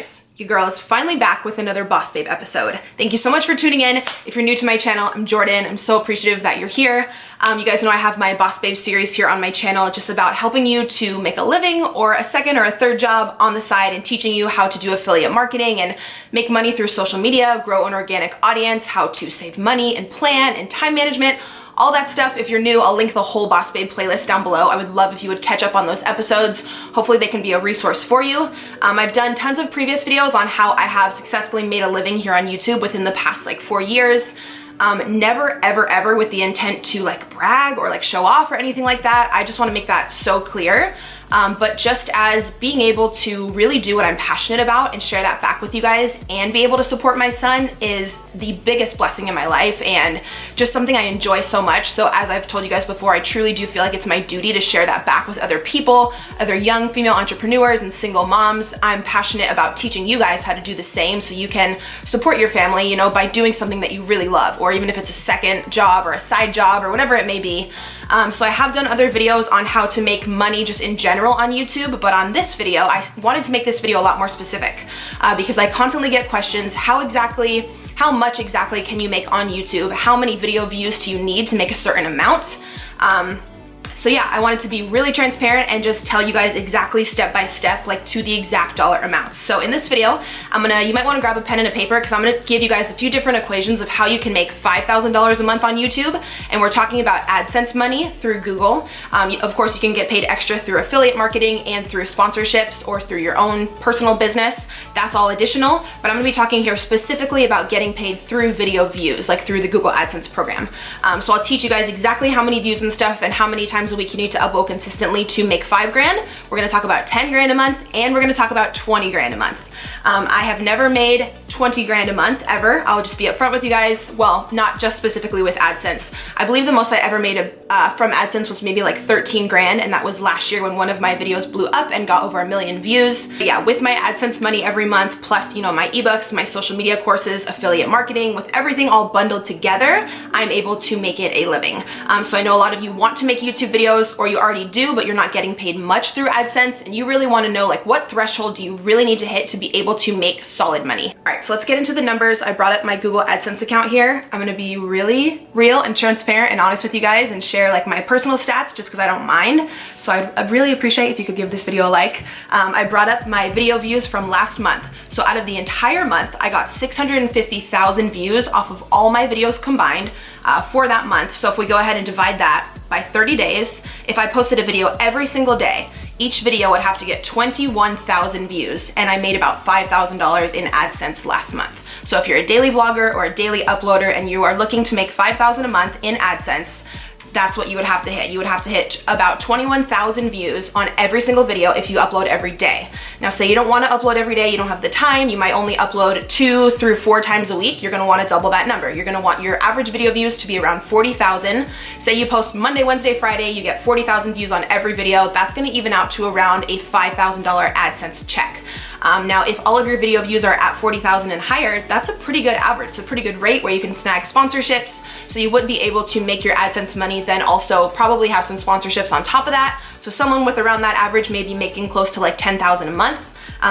guys, your girl is finally back with another Boss Babe episode. Thank you so much for tuning in. If you're new to my channel, I'm Jordan. I'm so appreciative that you're here. You guys know I have my Boss Babe series here on my channel, just about helping you to make a living or a second or a third job on the side and teaching you how to do affiliate marketing and make money through social media, grow an organic audience, how to save money and plan and time management. All that stuff. If you're new, I'll link the whole Boss Babe playlist down below. I would love if you would catch up on those episodes. Hopefully they can be a resource for you. I've done tons of previous videos on how I have successfully made a living here on YouTube within the past like 4 years. Never ever with the intent to like brag or like show off or anything like that. I just want to make that so clear. But just as being able to really do what I'm passionate about and share that back with you guys and be able to support my son is the biggest blessing in my life and just something I enjoy so much. So as I've told you guys before, I truly do feel like it's my duty to share that back with other people, other young female entrepreneurs and single moms. I'm passionate about teaching you guys how to do the same so you can support your family, you know, by doing something that you really love, or even if it's a second job or a side job or whatever it may be. So I have done other videos on how to make money just in general on YouTube, but on this video, I wanted to make this video a lot more specific because I constantly get questions, how much exactly can you make on YouTube? How many video views do you need to make a certain amount? So yeah, I wanted to be really transparent and just tell you guys exactly step by step, like to the exact dollar amounts. So in this video, you might want to grab a pen and a paper because I'm going to give you guys a few different equations of how you can make $5,000 a month on YouTube. And we're talking about AdSense money through Google. Of course, you can get paid extra through affiliate marketing and through sponsorships or through your own personal business. That's all additional, but I'm going to be talking here specifically about getting paid through video views, like through the Google AdSense program. So I'll teach you guys exactly how many views and stuff and how many times a week you need to upload consistently to make 5 grand. We're gonna talk about 10 grand a month and we're gonna talk about 20 grand a month. I have never made 20 grand a month ever. I'll just be upfront with you guys. Well, not just specifically with AdSense. I believe the most I ever made from AdSense was maybe like 13 grand, and that was last year when one of my videos blew up and got over 1 million views. But yeah, with my AdSense money every month, plus, you know, my ebooks, my social media courses, affiliate marketing, with everything all bundled together, I'm able to make it a living. So I know a lot of you want to make YouTube videos, or you already do, but you're not getting paid much through AdSense, and you really want to know like what threshold do you really need to hit to be able to make solid money. All right, so let's get into the numbers. I brought up my Google AdSense account here. I'm gonna be really real and transparent and honest with you guys and share like my personal stats just because I don't mind. So I'd really appreciate if you could give this video a like. I brought up my video views from last month. So out of the entire month, I got 650,000 views off of all my videos combined for that month. So if we go ahead and divide that by 30 days, if I posted a video every single day, each video would have to get 21,000 views, and I made about $5,000 in AdSense last month. So if you're a daily vlogger or a daily uploader and you are looking to make $5,000 a month in AdSense, that's what you would have to hit. You would have to hit about 21,000 views on every single video if you upload every day. Now say you don't want to upload every day, you don't have the time, you might only upload 2 through 4 times a week, you're going to want to double that number. You're going to want your average video views to be around 40,000. Say you post Monday, Wednesday, Friday, you get 40,000 views on every video, that's going to even out to around a $5,000 AdSense check. Now, if all of your video views are at 40,000 and higher, that's a pretty good average. It's a pretty good rate where you can snag sponsorships. So you would be able to make your AdSense money, then also probably have some sponsorships on top of that. So someone with around that average may be making close to like 10,000 a month.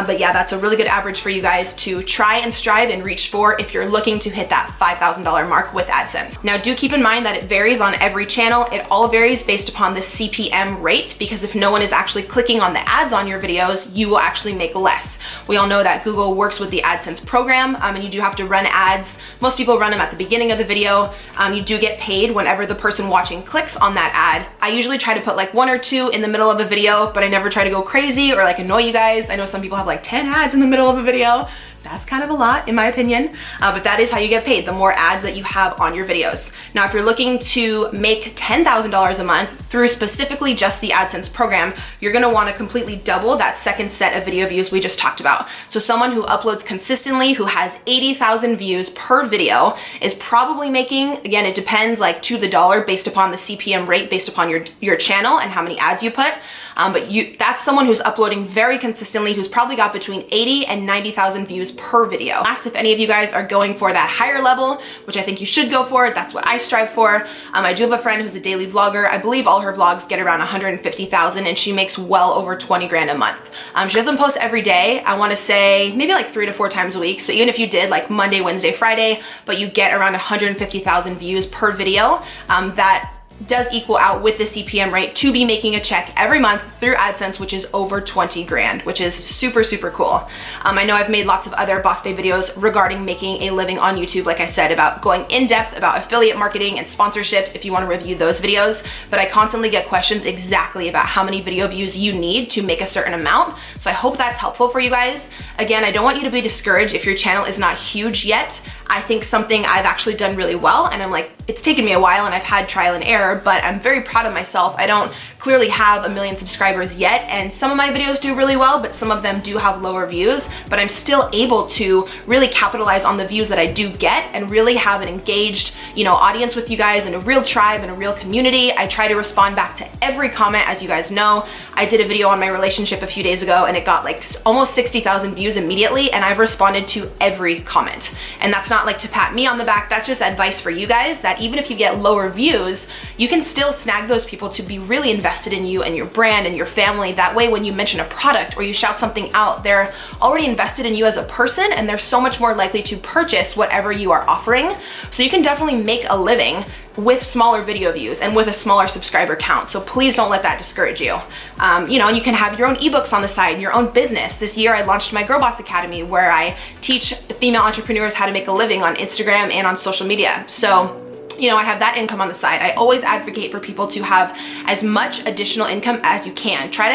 But yeah, that's a really good average for you guys to try and strive and reach for if you're looking to hit that $5,000 mark with AdSense. Now do keep in mind that it varies on every channel. It all varies based upon the CPM rate, because if no one is actually clicking on the ads on your videos, you will actually make less. We all know that Google works with the AdSense program, and you do have to run ads. Most people run them at the beginning of the video. You do get paid whenever the person watching clicks on that ad. I usually try to put like 1 or 2 in the middle of a video, but I never try to go crazy or like annoy you guys. I know some people have like 10 ads in the middle of a video. That's kind of a lot in my opinion, but that is how you get paid, the more ads that you have on your videos. Now, if you're looking to make $10,000 a month through specifically just the AdSense program, you're gonna wanna completely double that second set of video views we just talked about. So someone who uploads consistently, who has 80,000 views per video, is probably making, again, it depends like to the dollar based upon the CPM rate, based upon your channel and how many ads you put. but that's someone who's uploading very consistently, who's probably got between 80 and 90,000 views per video. Last, if any of you guys are going for that higher level, which I think you should go for, that's what I strive for. I do have a friend who's a daily vlogger. I believe all her vlogs get around 150,000 and she makes well over 20 grand a month. She doesn't post every day. I want to say maybe like 3 to 4 times a week. So even if you did like Monday, Wednesday, Friday, but you get around 150,000 views per video, that does equal out with the CPM rate to be making a check every month through AdSense, which is over 20 grand, which is super, super cool. I know I've made lots of other Boss Babe videos regarding making a living on YouTube, like I said, about going in depth about affiliate marketing and sponsorships if you want to review those videos, but I constantly get questions exactly about how many video views you need to make a certain amount. So I hope that's helpful for you guys. Again, I don't want you to be discouraged if your channel is not huge yet. I think something I've actually done really well, and I'm like, it's taken me a while and I've had trial and error, but I'm very proud of myself. I don't clearly have 1 million subscribers yet, and some of my videos do really well, but some of them do have lower views, but I'm still able to really capitalize on the views that I do get and really have an engaged, audience with you guys and a real tribe and a real community. I try to respond back to every comment, as you guys know. I did a video on my relationship a few days ago and it got like almost 60,000 views immediately, and I've responded to every comment. And that's not like to pat me on the back, that's just advice for you guys, that even if you get lower views, you can still snag those people to be really invested in you and your brand and your family. That way, when you mention a product or you shout something out, they're already invested in you as a person, and they're so much more likely to purchase whatever you are offering. So you can definitely make a living with smaller video views and with a smaller subscriber count. So please don't let that discourage you. And you can have your own ebooks on the side and your own business. This year I launched my Girl Boss Academy, where I teach female entrepreneurs how to make a living on Instagram and on social media. So I have that income on the side. I always advocate for people to have as much additional income as you can. Try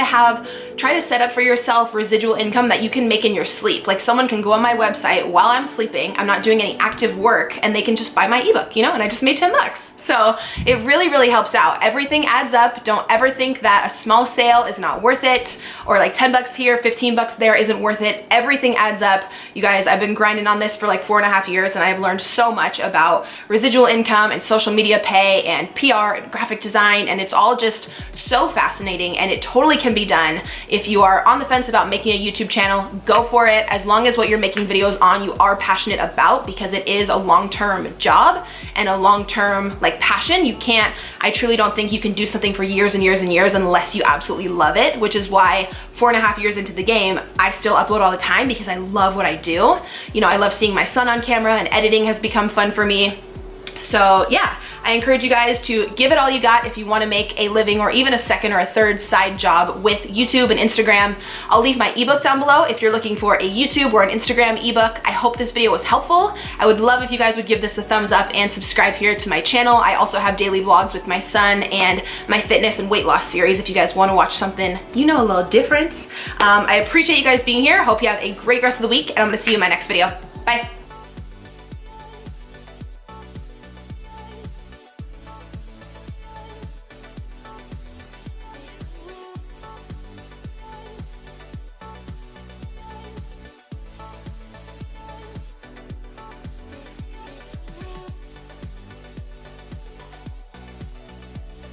to set up for yourself residual income that you can make in your sleep. Like, someone can go on my website while I'm sleeping, I'm not doing any active work, and they can just buy my ebook, and I just made 10 bucks. So it really, really helps out. Everything adds up. Don't ever think that a small sale is not worth it, or like 10 bucks here, 15 bucks there isn't worth it. Everything adds up. You guys, I've been grinding on this for like 4.5 years, and I've learned so much about residual income and social media pay and PR and graphic design, and it's all just so fascinating, and it totally can be done. If you are on the fence about making a YouTube channel, go for it, as long as what you're making videos on you are passionate about, because it is a long-term job and a long-term passion. I truly don't think you can do something for years and years and years unless you absolutely love it, which is why 4.5 years into the game, I still upload all the time, because I love what I do. I love seeing my son on camera, and editing has become fun for me. So yeah, I encourage you guys to give it all you got if you want to make a living, or even a second or a third side job with YouTube and Instagram. I'll leave my ebook down below if you're looking for a YouTube or an Instagram ebook. I hope this video was helpful. I would love if you guys would give this a thumbs up and subscribe here to my channel. I also have daily vlogs with my son and my fitness and weight loss series if you guys want to watch something, a little different. I appreciate you guys being here. Hope you have a great rest of the week, and I'm going to see you in my next video. Bye.